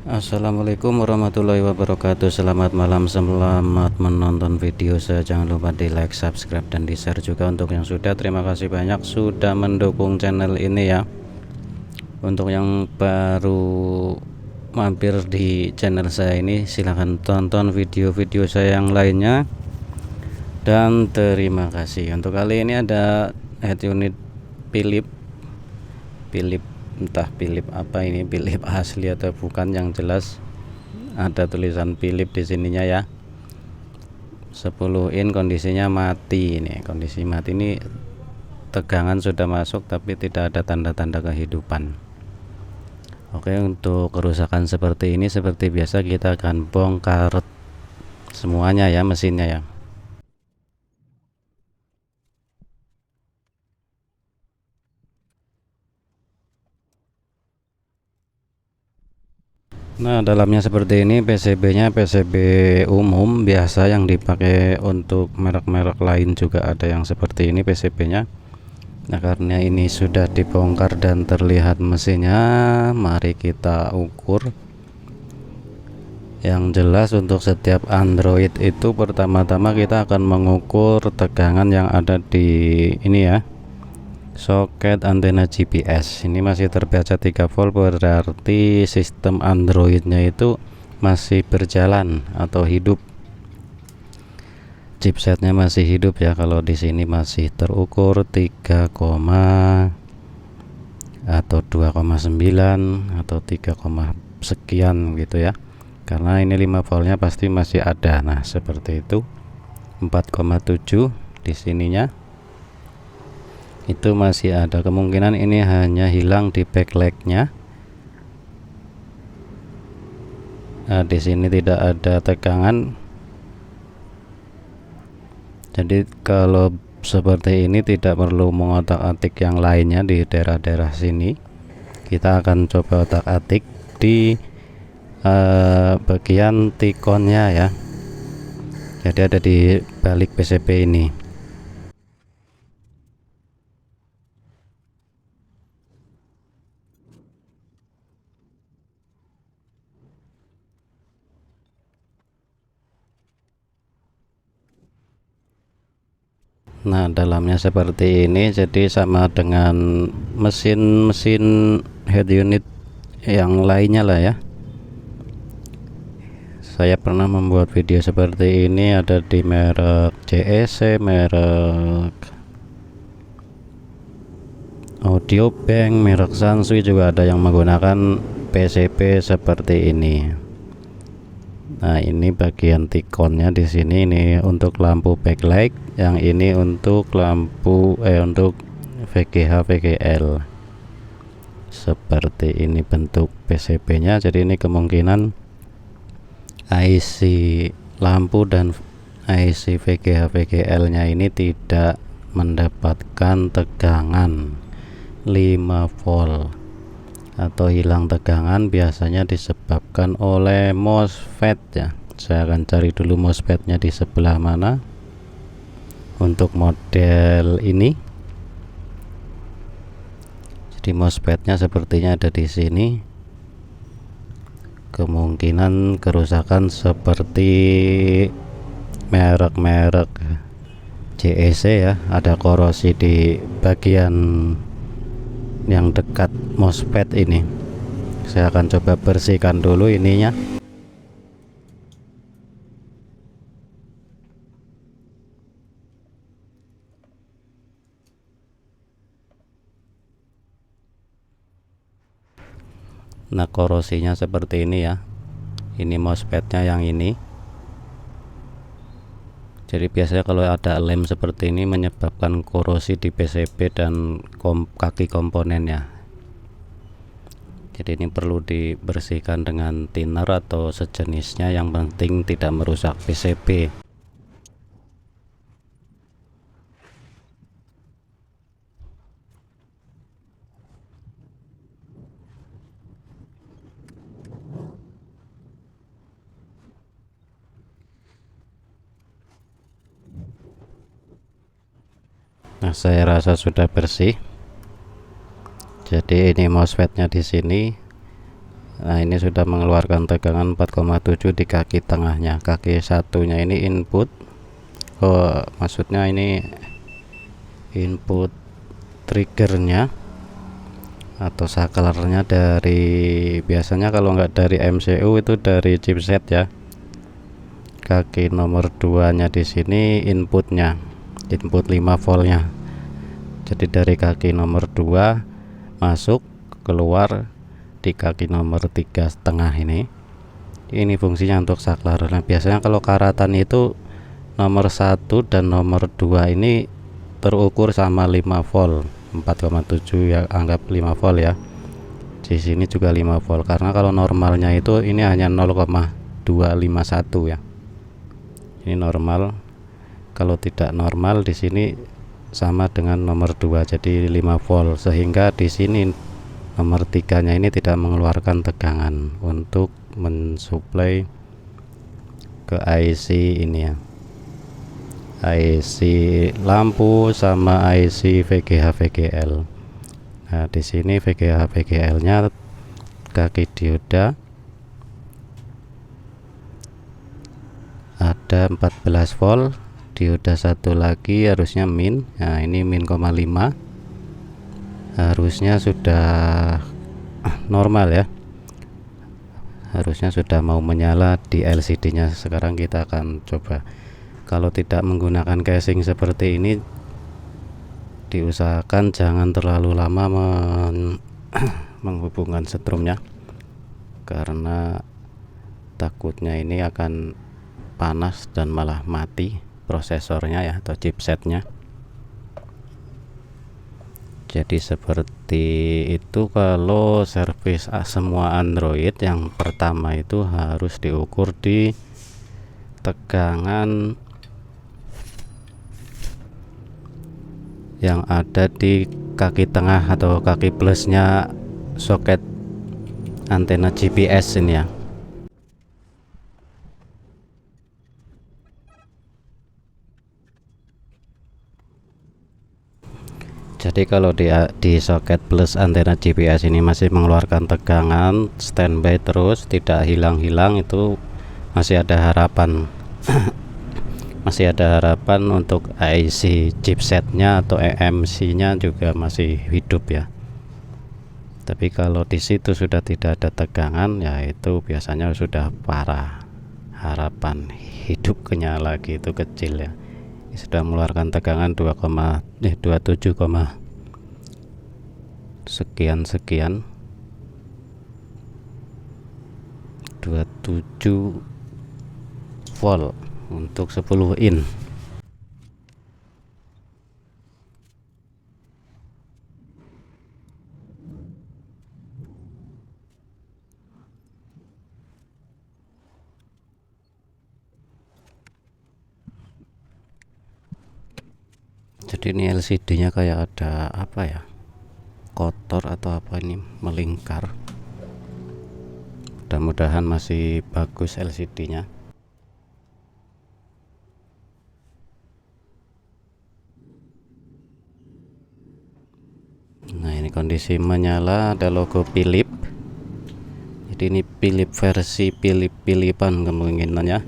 Assalamualaikum warahmatullahi wabarakatuh. Selamat malam, selamat menonton video saya. Jangan lupa di like, subscribe, dan di share juga untuk yang sudah. Terima kasih banyak sudah mendukung channel ini ya. Untuk yang baru mampir di channel saya ini, silahkan tonton video-video saya yang lainnya. Dan terima kasih. Untuk kali ini ada head unit Philips entah Philips apa ini, Philips asli atau bukan, yang jelas ada tulisan Philips di sininya ya. 10 in kondisinya mati. Ini kondisi mati, ini tegangan sudah masuk tapi tidak ada tanda-tanda kehidupan. Oke, untuk kerusakan seperti ini seperti biasa kita akan bongkar semuanya ya, mesinnya ya. Nah, dalamnya seperti ini. PCB-nya PCB umum biasa yang dipakai untuk merek-merek lain juga ada yang seperti ini PCB-nya. Nah, karena ini sudah dibongkar dan terlihat mesinnya, mari kita ukur. Yang jelas untuk setiap Android itu pertama-tama kita akan mengukur tegangan yang ada di ini ya, soket antena GPS. Ini masih terbaca 3 volt, berarti sistem Androidnya itu masih berjalan atau hidup, chipsetnya masih hidup ya. Kalau di sini masih terukur 3, atau 2,9 atau 3, sekian gitu ya, karena ini 5 voltnya pasti masih ada. Nah seperti itu. 4,7 di sininya itu masih ada kemungkinan ini hanya hilang di backlightnya. Nah, di sini tidak ada tegangan, jadi kalau seperti ini tidak perlu mengotak-atik yang lainnya di daerah-daerah sini. Kita akan coba otak-atik di bagian tikonnya ya, jadi ada di balik PCB ini. Nah, dalamnya seperti ini, jadi sama dengan mesin-mesin head unit yang lainnya lah ya. Saya pernah membuat video seperti ini, ada di merek JEC, merek Audiobank, merek Sansui, juga ada yang menggunakan PCB seperti ini. Nah, ini bagian tikonnya di sini. Ini untuk lampu backlight, yang ini untuk lampu untuk VGH VGL. Seperti ini bentuk PCB-nya. Jadi ini kemungkinan IC lampu dan IC VGH VGL-nya ini tidak mendapatkan tegangan 5 volt atau hilang tegangan. Biasanya disebabkan oleh MOSFET ya. Saya akan cari dulu MOSFET-nya di sebelah mana untuk model ini. Jadi MOSFET-nya sepertinya ada di sini. Kemungkinan kerusakan seperti merek-merek JEC ya, ada korosi di bagian yang dekat MOSFET ini. Saya akan coba bersihkan dulu ininya. Nah, korosinya seperti ini ya. Ini MOSFET-nya yang ini. Jadi biasanya kalau ada lem seperti ini menyebabkan korosi di PCB dan kaki komponennya. Jadi ini perlu dibersihkan dengan thinner atau sejenisnya, yang penting tidak merusak PCB. Nah, saya rasa sudah bersih. Jadi ini MOSFET-nya di sini. Nah, ini sudah mengeluarkan tegangan 4,7 di kaki tengahnya. Kaki satunya ini input, maksudnya ini input triggernya atau saklarnya dari, biasanya kalau nggak dari MCU itu dari chipset ya. Kaki nomor 2 nya di sini inputnya, input 5 voltnya. Jadi dari kaki nomor 2 masuk keluar di kaki nomor 3,5 ini fungsinya untuk saklar. Nah, biasanya kalau karatan itu nomor 1 dan nomor 2 ini terukur sama 5 volt, 4,7 ya, anggap 5 volt ya. Di sini juga 5 volt karena kalau normalnya itu ini hanya 0,251 ya. Ini normal. Kalau tidak normal di sini sama dengan nomor 2, jadi 5 volt, sehingga di sini nomor 3 nya ini tidak mengeluarkan tegangan untuk mensuplai ke IC ini ya, IC lampu sama IC VGH VGL. Nah, di sini VGH VGL nya kaki dioda ada 14 volt, dioda satu lagi harusnya min. Nah, ini min, 5 harusnya sudah normal ya, harusnya sudah mau menyala di LCD nya. Sekarang kita akan coba. Kalau tidak menggunakan casing seperti ini, diusahakan jangan terlalu lama menghubungkan setrumnya, karena takutnya ini akan panas dan malah mati prosesornya ya, atau chipsetnya. Jadi seperti itu. Kalau servis semua Android, yang pertama itu harus diukur di tegangan yang ada di kaki tengah atau kaki plusnya soket antena GPS ini ya. Jadi kalau di soket plus antena GPS ini masih mengeluarkan tegangan standby terus, tidak hilang-hilang, itu masih ada harapan. Masih ada harapan untuk IC chipsetnya atau EMC nya juga masih hidup ya. Tapi kalau di situ sudah tidak ada tegangan, ya itu biasanya sudah parah, harapan hidupnya lagi itu kecil ya. Sudah mengeluarkan tegangan 27, sekian 27 volt untuk 10 in. Jadi ini LCD nya kayak ada apa ya, kotor atau apa, ini melingkar. Mudah-mudahan masih bagus LCD nya. Nah, ini kondisi menyala, ada logo Philips. Jadi ini Philips versi Philipan kemungkinannya,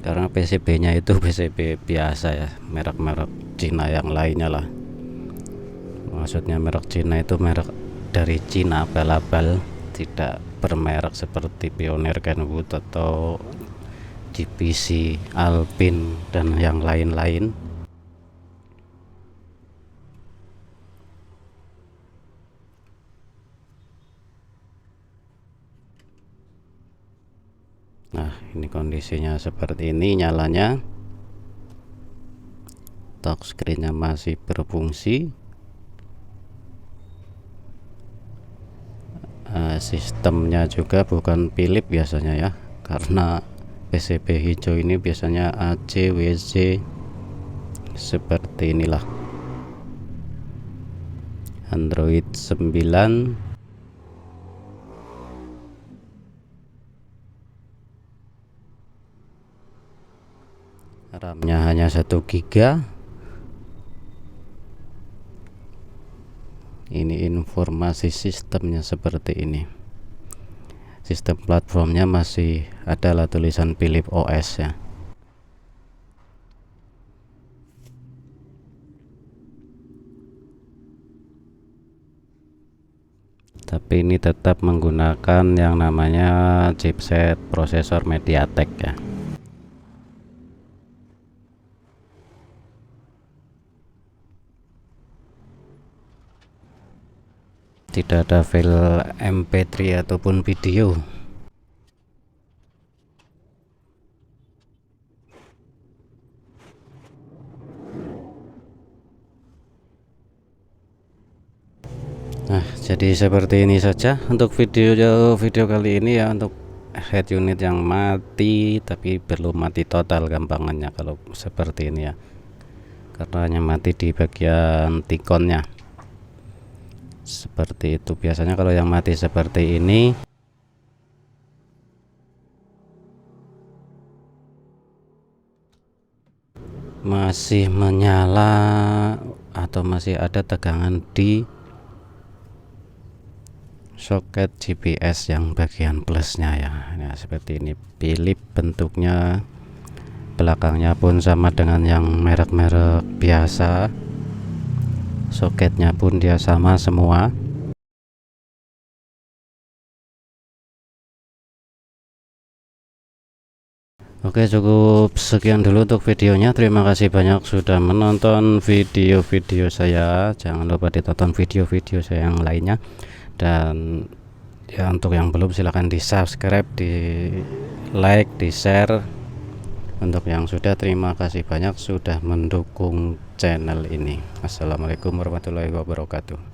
karena PCB nya itu PCB biasa ya, merek-merek Cina yang lainnya lah. Maksudnya merek Cina itu merek dari Cina, bal-bal, tidak bermerek seperti Pioneer, Kenwood atau GPC, Alpine dan yang lain-lain. Nah, ini kondisinya seperti ini nyalanya. Touchscreen-nya masih berfungsi. Sistemnya juga bukan Philips biasanya ya, karena PCB hijau ini biasanya AC, WC, seperti inilah. Android 9, RAM-nya hanya 1 GB. Ini informasi sistemnya seperti ini. sistem platformnya masih adalah tulisan Philip OS ya. Tapi ini tetap menggunakan yang namanya chipset prosesor MediaTek ya. Tidak ada file MP3 ataupun video. Nah, jadi seperti ini saja untuk video kali ini ya, untuk head unit yang mati tapi belum mati total gampangannya kalau seperti ini ya, karena hanya mati di bagian tikonnya. Seperti itu biasanya kalau yang mati seperti ini masih menyala atau masih ada tegangan di soket GPS yang bagian plusnya ya. Nah, seperti ini Philip bentuknya, belakangnya pun sama dengan yang merek-merek biasa, soketnya pun dia sama semua. Oke, cukup sekian dulu untuk videonya. Terima kasih banyak sudah menonton video-video saya. Jangan lupa ditonton video-video saya yang lainnya. Dan ya, untuk yang belum silahkan di subscribe, di like, di share. Untuk yang sudah, terima kasih banyak sudah mendukung channel ini. Assalamualaikum warahmatullahi wabarakatuh.